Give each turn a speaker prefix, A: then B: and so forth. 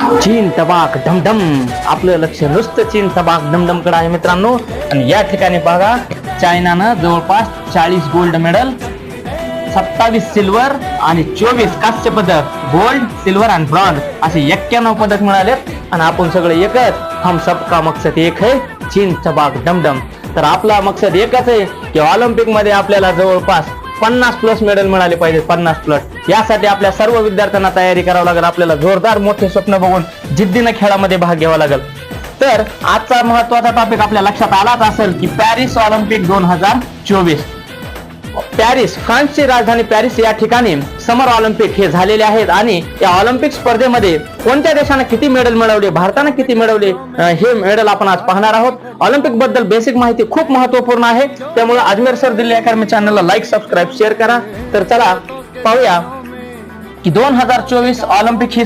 A: चीन तबाक डमडम. आपलं लक्ष नुसतं चीन तबाक डमडम कडे आहे मित्रांनो. आणि या ठिकाणी बघा चायनानं जवळपास 40 गोल्ड मेडल, 27 सिल्वर आणि 24 कांस्य पदक, गोल्ड, सिल्वर आणि ब्रॉन्झ असे 91 पदक मिळालेत. आणि आपण सगळे एकच, हम सबका मकसद एक है, चीन तबाक डमडम. तर आपला मकसद एकच आहे की ऑलिम्पिक मध्ये आपल्याला जवळपास 50+ मेडल मिळाले पाहिजे, 50+. यासाठी आपल्या सर्व विद्यार्थ्यांना तयारी करावी लागेल. आपल्याला जोरदार मोठे स्वप्न बघून जिद्दीने खेळामध्ये भाग घ्यावा लागेल. तर आजचा महत्वाचा टॉपिक आपल्या लक्षात आलाच असेल की पॅरिस ऑलिम्पिक 2024. पॅरिस, फ्रान्सची राजधानी पॅरिस या ठिकाणी समर ऑलिम्पिक हे झालेले आहेत. आणि या ऑलिम्पिक स्पर्धेमध्ये कोणत्या देशाने किती मेडल मिळवले, भारताने किती मिळवले, हे मेडल आपण आज पाहणार आहोत. ऑलिम्पिक बद्दल बेसिक माहिती खूप महत्वपूर्ण आहे, त्यामुळे अजमेर सर दिल्ली अकॅडमी चॅनलला लाईक, सबस्क्राईब, शेअर करा. तर चला पाहूया की 2024 ऑलिम्पिक ही